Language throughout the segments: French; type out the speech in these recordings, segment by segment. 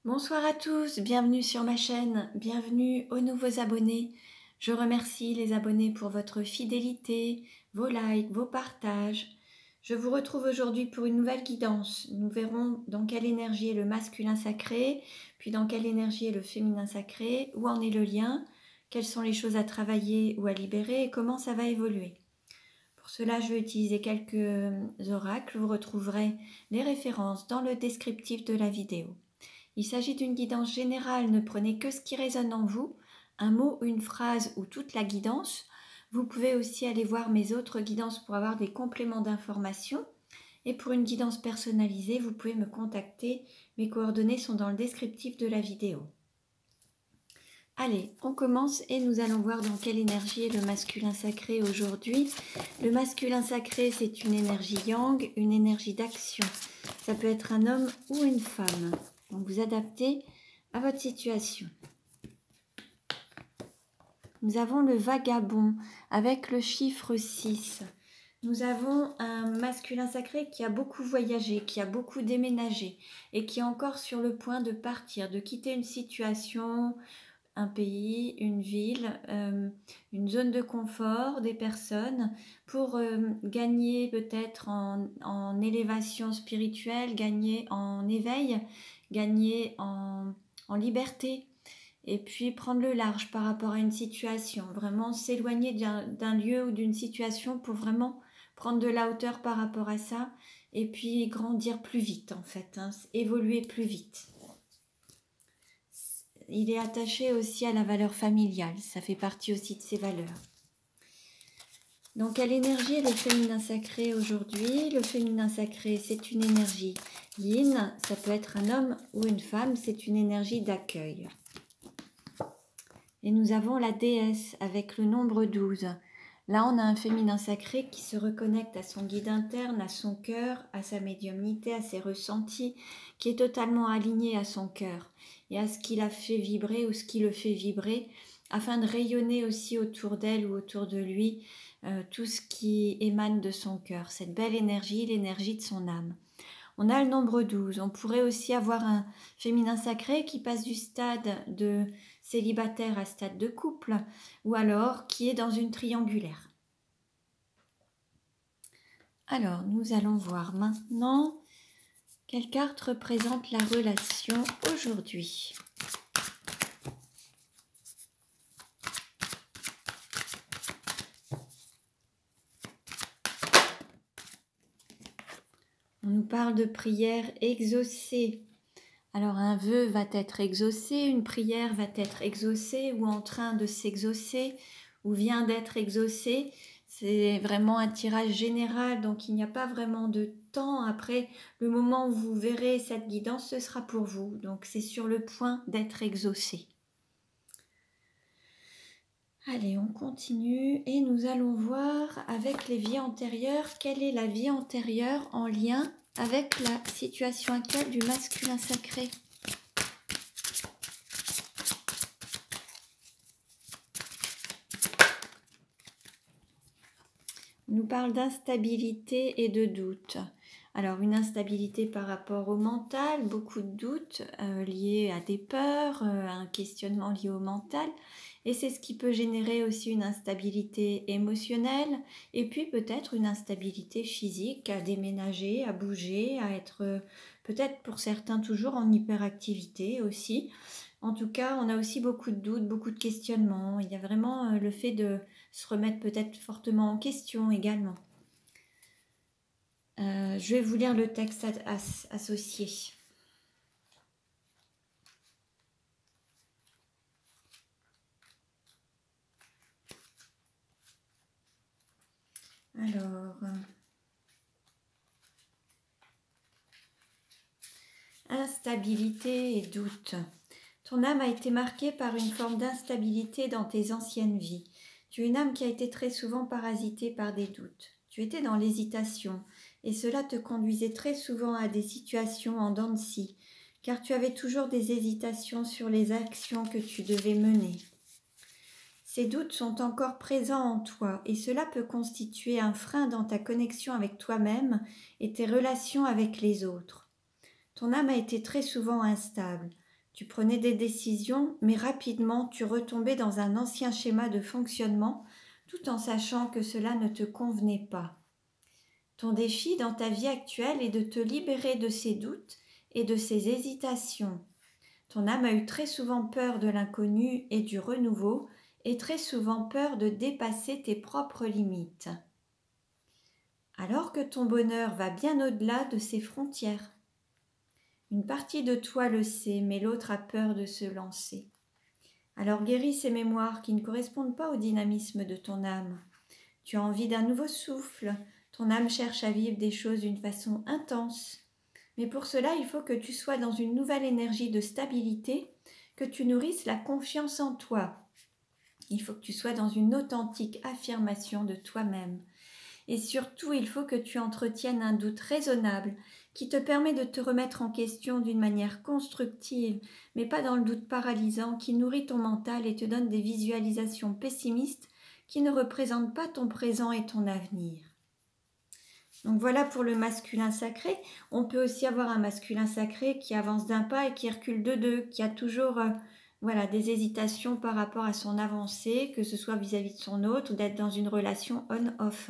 Bonsoir à tous, bienvenue sur ma chaîne, bienvenue aux nouveaux abonnés. Je remercie les abonnés pour votre fidélité, vos likes, vos partages. Je vous retrouve aujourd'hui pour une nouvelle guidance. Nous verrons dans quelle énergie est le masculin sacré, puis dans quelle énergie est le féminin sacré, où en est le lien, quelles sont les choses à travailler ou à libérer et comment ça va évoluer. Pour cela, je vais utiliser quelques oracles. Vous retrouverez les références dans le descriptif de la vidéo. Il s'agit d'une guidance générale, ne prenez que ce qui résonne en vous, un mot, une phrase ou toute la guidance. Vous pouvez aussi aller voir mes autres guidances pour avoir des compléments d'information. Et pour une guidance personnalisée, vous pouvez me contacter. Mes coordonnées sont dans le descriptif de la vidéo. Allez, on commence et nous allons voir dans quelle énergie est le masculin sacré aujourd'hui. Le masculin sacré, c'est une énergie yang, une énergie d'action. Ça peut être un homme ou une femme. Donc vous adaptez à votre situation. Nous avons le vagabond avec le chiffre 6. Nous avons un masculin sacré qui a beaucoup voyagé, qui a beaucoup déménagé et qui est encore sur le point de partir, de quitter une situation, un pays, une ville, une zone de confort des personnes pour gagner peut-être en élévation spirituelle, gagner en éveil, gagner en liberté et puis prendre le large par rapport à une situation, vraiment s'éloigner d'un lieu ou d'une situation pour vraiment prendre de la hauteur par rapport à ça et puis grandir plus vite en fait, évoluer plus vite. Il est attaché aussi à la valeur familiale, ça fait partie aussi de ses valeurs. Donc, quelle énergie est le féminin sacré aujourd'hui? Le féminin sacré, c'est une énergie yin, ça peut être un homme ou une femme, c'est une énergie d'accueil. Et nous avons la déesse avec le nombre 12. Là, on a un féminin sacré qui se reconnecte à son guide interne, à son cœur, à sa médiumnité, à ses ressentis, qui est totalement aligné à son cœur et à ce qui l'a fait vibrer ou ce qui le fait vibrer, afin de rayonner aussi autour d'elle ou autour de lui tout ce qui émane de son cœur, cette belle énergie, l'énergie de son âme. On a le nombre 12. On pourrait aussi avoir un féminin sacré qui passe du stade de célibataire à stade de couple, ou alors qui est dans une triangulaire. Alors, nous allons voir maintenant quelle carte représente la relation aujourd'hui. On nous parle de prière exaucée. Alors un vœu va être exaucé, une prière va être exaucée ou en train de s'exaucer ou vient d'être exaucée. C'est vraiment un tirage général, donc il n'y a pas vraiment de temps. Après, le moment où vous verrez cette guidance, ce sera pour vous. Donc c'est sur le point d'être exaucé. Allez, on continue et nous allons voir avec les vies antérieures, quelle est la vie antérieure en lien avec la situation actuelle du masculin sacré. On nous parle d'instabilité et de doute. Alors une instabilité par rapport au mental, beaucoup de doutes liés à des peurs, à un questionnement lié au mental. Et c'est ce qui peut générer aussi une instabilité émotionnelle et puis peut-être une instabilité physique, à déménager, à bouger, à être peut-être pour certains toujours en hyperactivité aussi. En tout cas, on a aussi beaucoup de doutes, beaucoup de questionnements. Il y a vraiment le fait de se remettre peut-être fortement en question également. Je vais vous lire le texte associé. Alors, instabilité et doute. Ton âme a été marquée par une forme d'instabilité dans tes anciennes vies. Tu es une âme qui a été très souvent parasitée par des doutes. Tu étais dans l'hésitation et cela te conduisait très souvent à des situations en dents de scie, car tu avais toujours des hésitations sur les actions que tu devais mener. Ces doutes sont encore présents en toi et cela peut constituer un frein dans ta connexion avec toi-même et tes relations avec les autres. Ton âme a été très souvent instable. Tu prenais des décisions, mais rapidement tu retombais dans un ancien schéma de fonctionnement, tout en sachant que cela ne te convenait pas. Ton défi dans ta vie actuelle est de te libérer de ces doutes et de ces hésitations. Ton âme a eu très souvent peur de l'inconnu et du renouveau, et très souvent peur de dépasser tes propres limites. Alors que ton bonheur va bien au-delà de ces frontières. Une partie de toi le sait, mais l'autre a peur de se lancer. Alors guéris ces mémoires qui ne correspondent pas au dynamisme de ton âme. Tu as envie d'un nouveau souffle, ton âme cherche à vivre des choses d'une façon intense. Mais pour cela, il faut que tu sois dans une nouvelle énergie de stabilité, que tu nourrisses la confiance en toi. Il faut que tu sois dans une authentique affirmation de toi-même. Et surtout, il faut que tu entretiennes un doute raisonnable qui te permet de te remettre en question d'une manière constructive, mais pas dans le doute paralysant qui nourrit ton mental et te donne des visualisations pessimistes qui ne représentent pas ton présent et ton avenir. Donc voilà pour le masculin sacré. On peut aussi avoir un masculin sacré qui avance d'un pas et qui recule de deux, qui a toujours des hésitations par rapport à son avancée, que ce soit vis-à-vis de son autre ou d'être dans une relation on-off.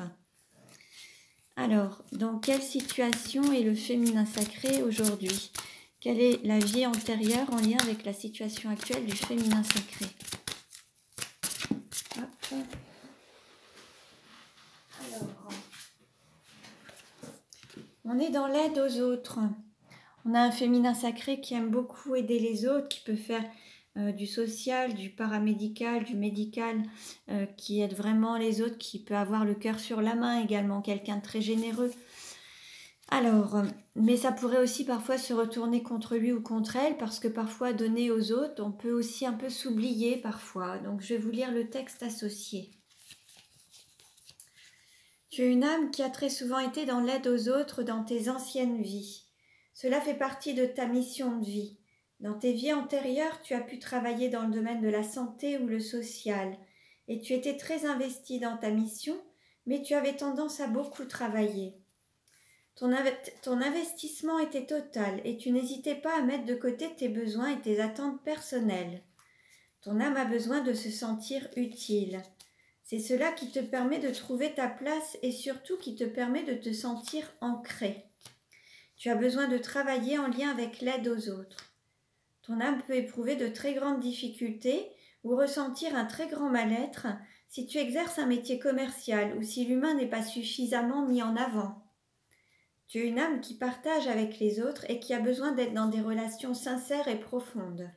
Alors, dans quelle situation est le féminin sacré aujourd'hui? Quelle est la vie antérieure en lien avec la situation actuelle du féminin sacré? Hop. Alors, on est dans l'aide aux autres. On a un féminin sacré qui aime beaucoup aider les autres, qui peut faire du social, du paramédical, du médical, qui aide vraiment les autres, qui peut avoir le cœur sur la main également, quelqu'un de très généreux. Alors, mais ça pourrait aussi parfois se retourner contre lui ou contre elle, parce que parfois donner aux autres, on peut aussi un peu s'oublier parfois. Donc je vais vous lire le texte associé. Tu es une âme qui a très souvent été dans l'aide aux autres dans tes anciennes vies. Cela fait partie de ta mission de vie. Dans tes vies antérieures, tu as pu travailler dans le domaine de la santé ou le social, et tu étais très investi dans ta mission, mais tu avais tendance à beaucoup travailler. Ton investissement était total et tu n'hésitais pas à mettre de côté tes besoins et tes attentes personnelles. Ton âme a besoin de se sentir utile. C'est cela qui te permet de trouver ta place et surtout qui te permet de te sentir ancré. Tu as besoin de travailler en lien avec l'aide aux autres. Ton âme peut éprouver de très grandes difficultés ou ressentir un très grand mal-être si tu exerces un métier commercial ou si l'humain n'est pas suffisamment mis en avant. Tu es une âme qui partage avec les autres et qui a besoin d'être dans des relations sincères et profondes.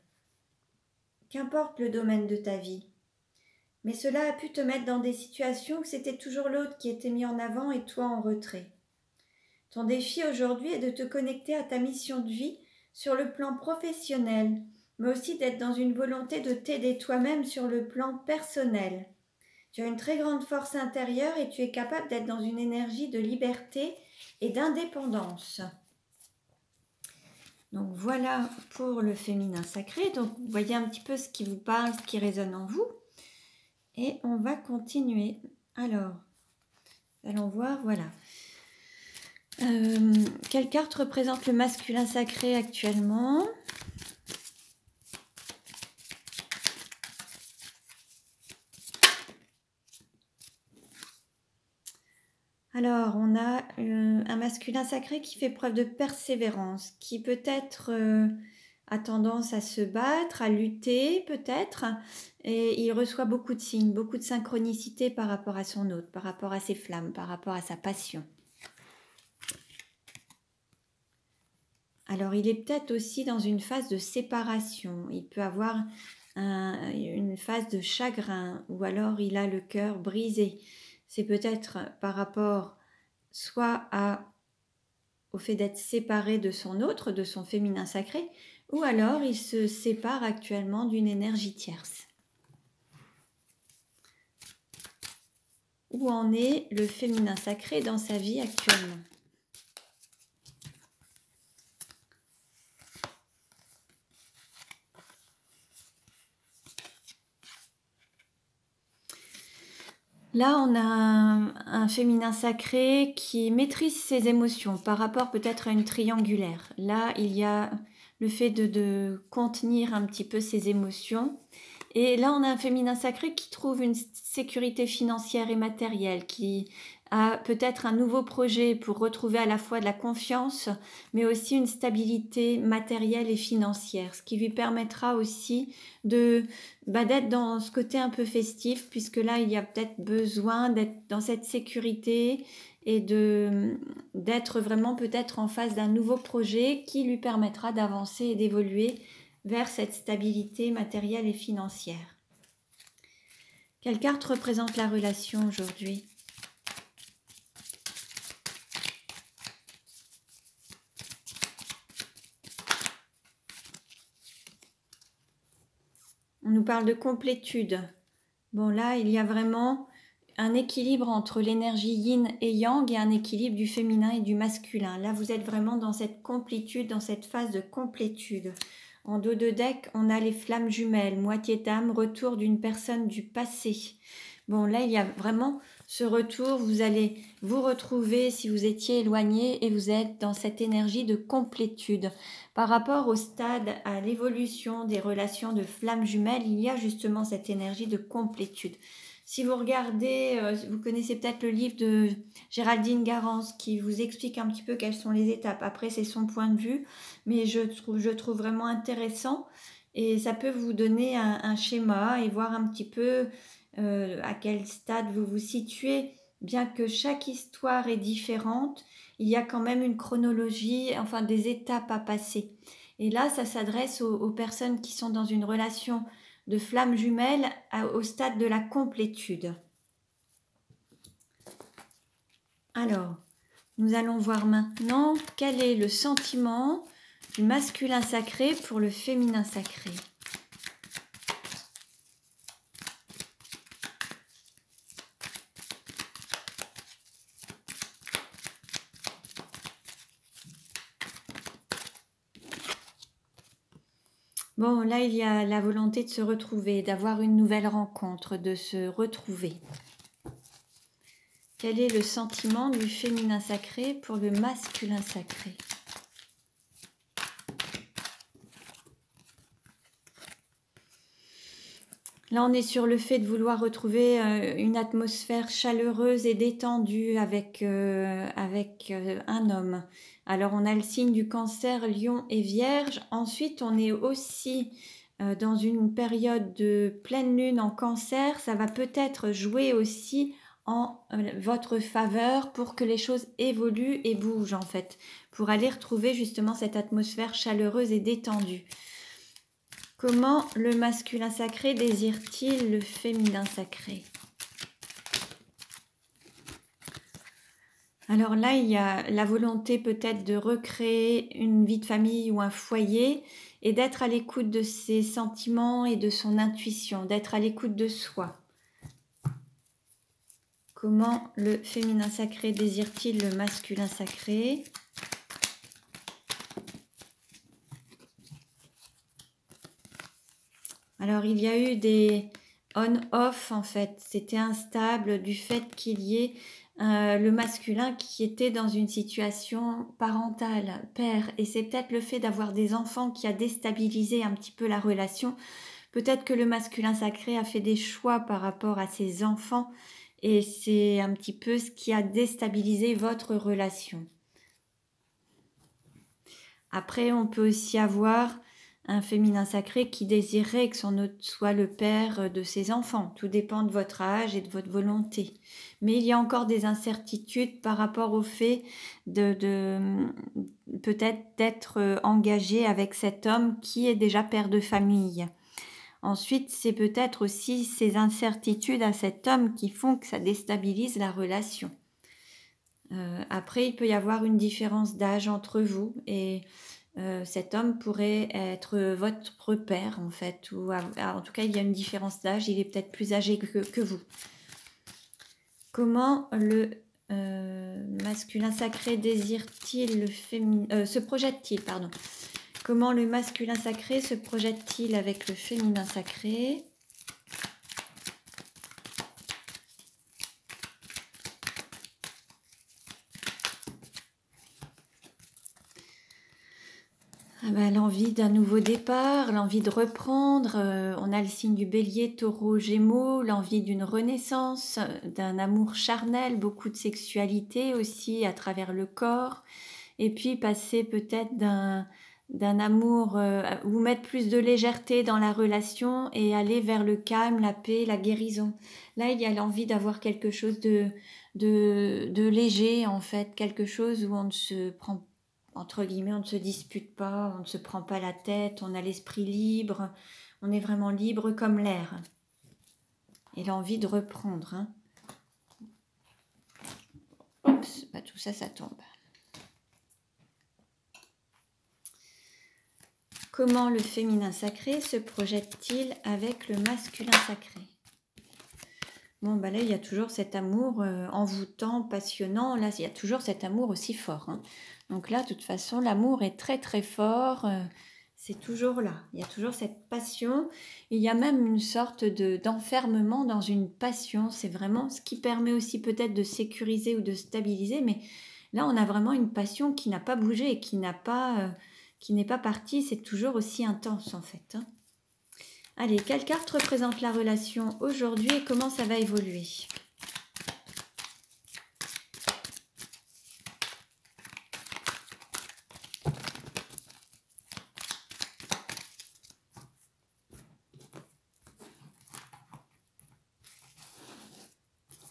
Qu'importe le domaine de ta vie. Mais cela a pu te mettre dans des situations où c'était toujours l'autre qui était mis en avant et toi en retrait. Ton défi aujourd'hui est de te connecter à ta mission de vie sur le plan professionnel, mais aussi d'être dans une volonté de t'aider toi-même sur le plan personnel. Tu as une très grande force intérieure et tu es capable d'être dans une énergie de liberté et d'indépendance. Donc voilà pour le féminin sacré. Donc vous voyez un petit peu ce qui vous parle, ce qui résonne en vous. Et on va continuer. Alors, allons voir, voilà. Quelle carte représente le masculin sacré actuellement? Alors, on a un masculin sacré qui fait preuve de persévérance, qui peut-être a tendance à se battre, à lutter peut-être, et il reçoit beaucoup de signes, beaucoup de synchronicité par rapport à son hôte, par rapport à ses flammes, par rapport à sa passion. Alors, il est peut-être aussi dans une phase de séparation. Il peut avoir une phase de chagrin ou alors il a le cœur brisé. C'est peut-être par rapport soit au fait d'être séparé de son autre, de son féminin sacré, ou alors il se sépare actuellement d'une énergie tierce. Où en est le féminin sacré dans sa vie actuellement ? Là, on a un féminin sacré qui maîtrise ses émotions par rapport peut-être à une triangulaire. Là, il y a le fait de contenir un petit peu ses émotions. Et là, on a un féminin sacré qui trouve une sécurité financière et matérielle, qui a peut-être un nouveau projet pour retrouver à la fois de la confiance, mais aussi une stabilité matérielle et financière, ce qui lui permettra aussi d'être dans ce côté un peu festif, puisque là, il y a peut-être besoin d'être dans cette sécurité et d'être vraiment peut-être en face d'un nouveau projet qui lui permettra d'avancer et d'évoluer vers cette stabilité matérielle et financière. Quelle carte représente la relation aujourd'hui? On nous parle de complétude. Bon, là, il y a vraiment un équilibre entre l'énergie yin et yang et un équilibre du féminin et du masculin. Là, vous êtes vraiment dans cette complétude, dans cette phase de complétude. En dos de deck, on a les flammes jumelles, moitié d'âme, retour d'une personne du passé. Bon, là, il y a vraiment ce retour. Vous allez vous retrouver si vous étiez éloigné et vous êtes dans cette énergie de complétude. Par rapport au stade, à l'évolution des relations de flammes jumelles, il y a justement cette énergie de complétude. Si vous regardez, vous connaissez peut-être le livre de Géraldine Garance qui vous explique un petit peu quelles sont les étapes. Après, c'est son point de vue, mais je trouve vraiment intéressant et ça peut vous donner un schéma et voir un petit peu à quel stade vous vous situez. Bien que chaque histoire est différente, il y a quand même une chronologie, enfin des étapes à passer. Et là, ça s'adresse aux personnes qui sont dans une relation de flammes jumelles au stade de la complétude. Alors, nous allons voir maintenant quel est le sentiment du masculin sacré pour le féminin sacré. Bon, là, il y a la volonté de se retrouver, d'avoir une nouvelle rencontre, de se retrouver. Quel est le sentiment du féminin sacré pour le masculin sacré? Là, on est sur le fait de vouloir retrouver une atmosphère chaleureuse et détendue avec un homme. Alors, on a le signe du Cancer, Lion et Vierge. Ensuite, on est aussi dans une période de pleine lune en Cancer. Ça va peut-être jouer aussi en votre faveur pour que les choses évoluent et bougent en fait, pour aller retrouver justement cette atmosphère chaleureuse et détendue. Comment le masculin sacré désire-t-il le féminin sacré? Alors là, il y a la volonté peut-être de recréer une vie de famille ou un foyer et d'être à l'écoute de ses sentiments et de son intuition, d'être à l'écoute de soi. Comment le féminin sacré désire-t-il le masculin sacré? Alors, il y a eu des on-off, en fait. C'était instable du fait qu'il y ait le masculin qui était dans une situation parentale, père. Et c'est peut-être le fait d'avoir des enfants qui a déstabilisé un petit peu la relation. Peut-être que le masculin sacré a fait des choix par rapport à ses enfants. Et c'est un petit peu ce qui a déstabilisé votre relation. Après, on peut aussi avoir un féminin sacré qui désirerait que son hôte soit le père de ses enfants. Tout dépend de votre âge et de votre volonté. Mais il y a encore des incertitudes par rapport au fait peut-être d'être engagé avec cet homme qui est déjà père de famille. Ensuite, c'est peut-être aussi ces incertitudes à cet homme qui font que ça déstabilise la relation. Après, il peut y avoir une différence d'âge entre vous et cet homme pourrait être votre père en fait, ou en tout cas il y a une différence d'âge, il est peut-être plus âgé que vous. Comment le masculin sacré désire-t-il se projette-t-il, pardon. Comment le masculin sacré se projette-t-il avec le féminin sacré? Ah bah, l'envie d'un nouveau départ, l'envie de reprendre, on a le signe du bélier, taureau, gémeaux, l'envie d'une renaissance, d'un amour charnel, beaucoup de sexualité aussi à travers le corps, et puis passer peut-être d'un amour, ou mettre plus de légèreté dans la relation et aller vers le calme, la paix, la guérison. Là, il y a l'envie d'avoir quelque chose de léger en fait, quelque chose où on ne se prend, entre guillemets, on ne se dispute pas, on ne se prend pas la tête, on a l'esprit libre, on est vraiment libre comme l'air. Et l'envie de reprendre. Hein. Oups, bah, tout ça, ça tombe. Comment le féminin sacré se projette-t-il avec le masculin sacré? Bon, bah là, il y a toujours cet amour envoûtant, passionnant. Là, il y a toujours cet amour aussi fort. Hein. Donc là, de toute façon, l'amour est très, très fort. C'est toujours là. Il y a toujours cette passion. Il y a même une sorte d'enfermement dans une passion. C'est vraiment ce qui permet aussi peut-être de sécuriser ou de stabiliser. Mais là, on a vraiment une passion qui n'a pas bougé et qui n'est pas partie. C'est toujours aussi intense, en fait. Hein. Allez, quelle carte représente la relation aujourd'hui et comment ça va évoluer?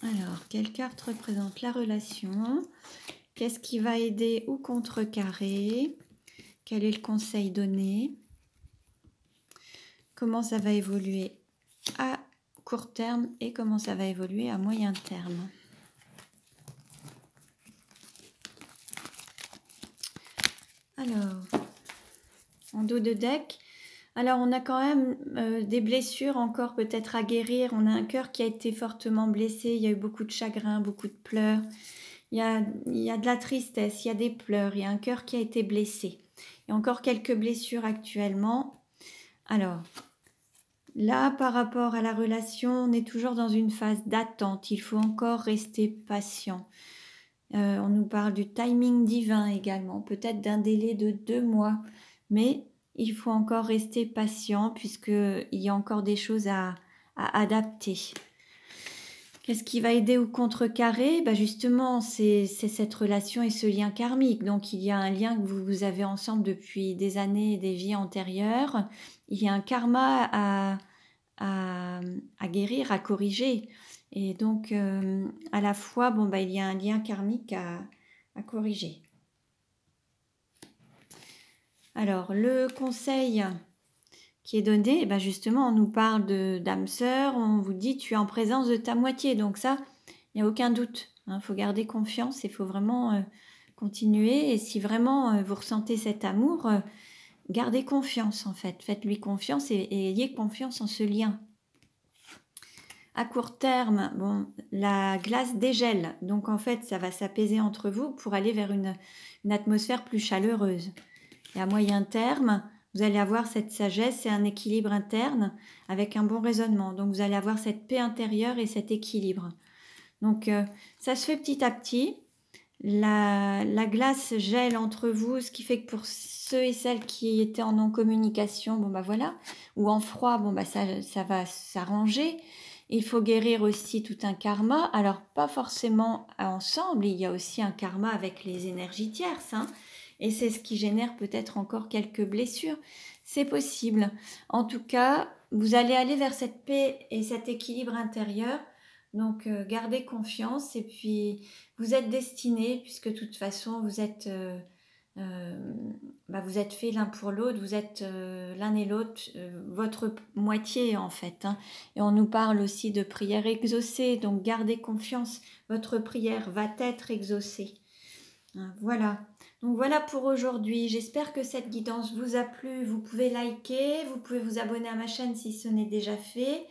Alors, quelle carte représente la relation? Qu'est-ce qui va aider ou contrecarrer? Quel est le conseil donné? Comment ça va évoluer à court terme et comment ça va évoluer à moyen terme? Alors, en dos de deck, alors on a quand même des blessures encore peut-être à guérir. On a un cœur qui a été fortement blessé, il y a eu beaucoup de chagrin, beaucoup de pleurs. Il y a de la tristesse, il y a des pleurs, il y a un cœur qui a été blessé. Il y a encore quelques blessures actuellement. Alors, là, par rapport à la relation, on est toujours dans une phase d'attente. Il faut encore rester patient. On nous parle du timing divin également, peut-être d'un délai de 2 mois. Mais il faut encore rester patient puisqu'il y a encore des choses à adapter. Qu'est-ce qui va aider ou contrecarrer? Bah justement, c'est cette relation et ce lien karmique. Donc, il y a un lien que vous avez ensemble depuis des années et des vies antérieures. Il y a un karma à guérir, à corriger. Et donc, à la fois, bon, bah, il y a un lien karmique à corriger. Alors, le conseil qui est donné, ben justement, on nous parle d'âme sœur, on vous dit tu es en présence de ta moitié. Donc ça, il n'y a aucun doute. Il faut garder confiance, il faut vraiment continuer. Et si vraiment vous ressentez cet amour, gardez confiance en fait. Faites-lui confiance et ayez confiance en ce lien. À court terme, bon, la glace dégèle. Donc en fait, ça va s'apaiser entre vous pour aller vers une atmosphère plus chaleureuse. Et à moyen terme, vous allez avoir cette sagesse et un équilibre interne avec un bon raisonnement. Donc, vous allez avoir cette paix intérieure et cet équilibre. Donc, ça se fait petit à petit. La glace gèle entre vous, ce qui fait que pour ceux et celles qui étaient en non-communication, bon bah voilà, ou en froid, bon bah ça va s'arranger. Il faut guérir aussi tout un karma. Alors, pas forcément ensemble, il y a aussi un karma avec les énergies tierces, hein. Et c'est ce qui génère peut-être encore quelques blessures. C'est possible. En tout cas, vous allez aller vers cette paix et cet équilibre intérieur. Donc, gardez confiance et puis vous êtes destinés, puisque de toute façon, vous êtes faits l'un pour l'autre, vous êtes l'un et l'autre, votre moitié en fait. Hein. Et on nous parle aussi de prière exaucée, donc gardez confiance, votre prière va être exaucée. Hein, voilà. Donc voilà pour aujourd'hui. J'espère que cette guidance vous a plu. Vous pouvez liker, vous pouvez vous abonner à ma chaîne si ce n'est déjà fait.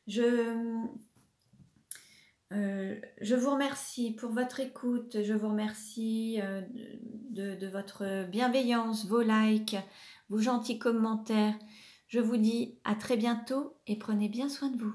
Je vous remercie pour votre écoute. Je vous remercie de votre bienveillance, vos likes, vos gentils commentaires. Je vous dis à très bientôt et prenez bien soin de vous.